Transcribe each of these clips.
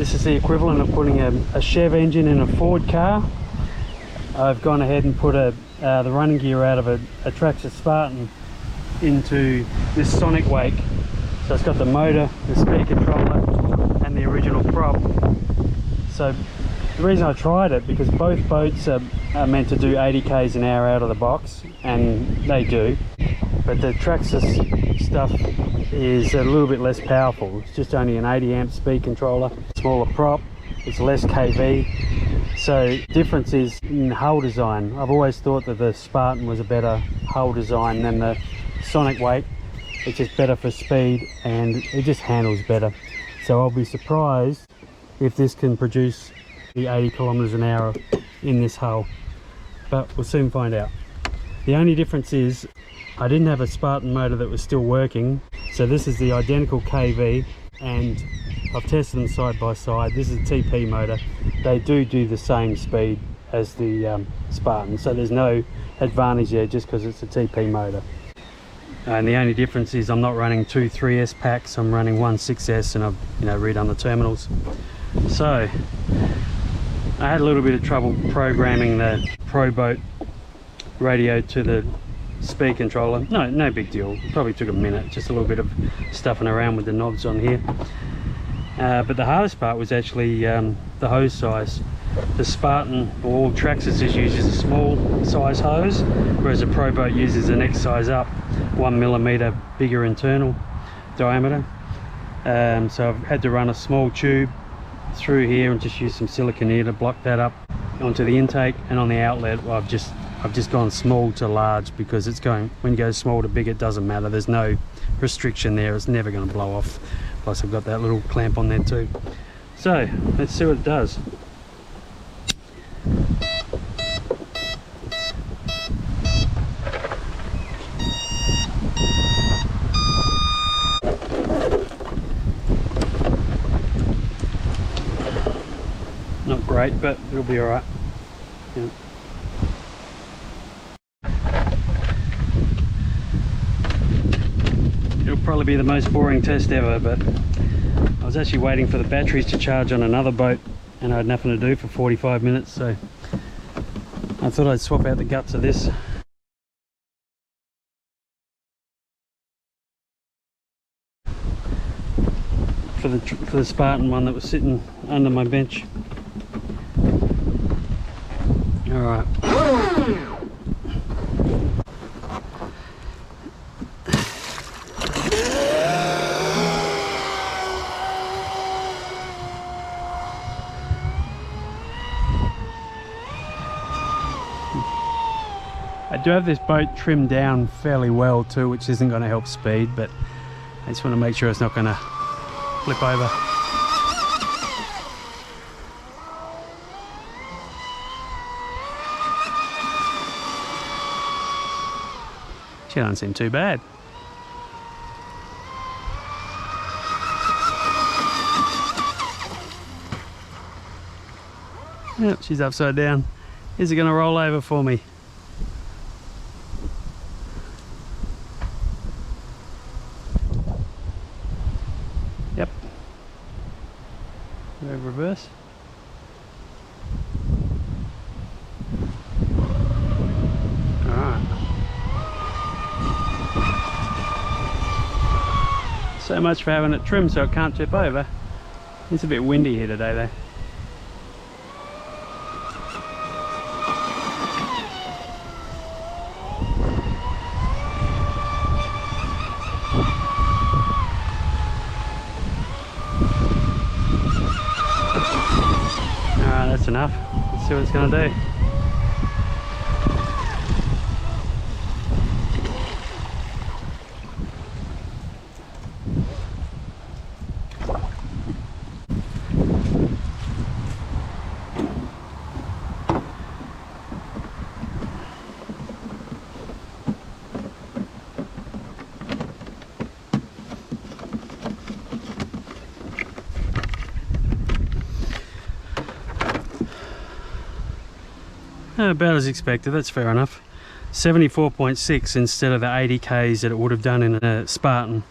This is the equivalent of putting a Chev engine in a Ford car. I've gone ahead and put the running gear out of a Traxxas Spartan into this Sonicwake. So it's got the motor, the speed controller, and the original prop. So the reason I tried it, because both boats are meant to do 80 k's an hour out of the box, and they do. But the Traxxas stuff is a little bit less powerful. It's just only an 80 amp speed controller, smaller prop, it's less kV. So difference is in hull design. I've always thought that the Spartan was a better hull design than the Sonicwake. It's just better for speed and it just handles better. So I'll be surprised if this can produce the 80 kilometers an hour in this hull, but we'll soon find out. The only difference is I didn't have a Spartan motor that was still working, so this is the identical KV, and I've tested them side by side. This is a TP motor. They do the same speed as the Spartan, so there's no advantage there just because it's a TP motor. And the only difference is I'm not running two 3S packs, I'm running one 6S, and I've redone the terminals. So I had a little bit of trouble programming the Proboat radio to the speed controller. No big deal, it probably took a minute, just a little bit of stuffing around with the knobs on here. But the hardest part was actually the hose size. The Spartan, or Traxxas, uses a small size hose, whereas the Proboat uses the next size up, 1 millimeter bigger internal diameter. So I've had to run a small tube through here and just use some silicone here to block that up onto the intake, and on the outlet I've just gone small to large, because it's going, when you go small to big, it doesn't matter, there's no restriction there, it's never going to blow off. Plus I've got that little clamp on there too. So let's see what it does. Not great, but it'll be all right. Yeah. It'll probably be the most boring test ever, but I was actually waiting for the batteries to charge on another boat and I had nothing to do for 45 minutes, so I thought I'd swap out the guts of this. For the Spartan one that was sitting under my bench. Alright. I do have this boat trimmed down fairly well too, which isn't going to help speed, but I just want to make sure it's not going to flip over. She doesn't seem too bad. Yep, she's upside down. Is it going to roll over for me? Yep. Move reverse. Alright. So much for having it trimmed so it can't tip over. It's a bit windy here today though. That's enough. Let's see what it's going to do. About as expected, that's fair enough. 74.6 instead of the 80 k's that it would have done in a Spartan.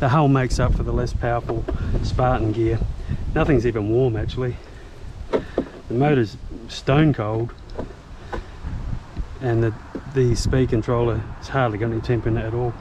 the hull makes up for the less powerful Spartan gear. Nothing's even warm actually. The motor's stone cold, and the speed controller has hardly got any temp in it at all.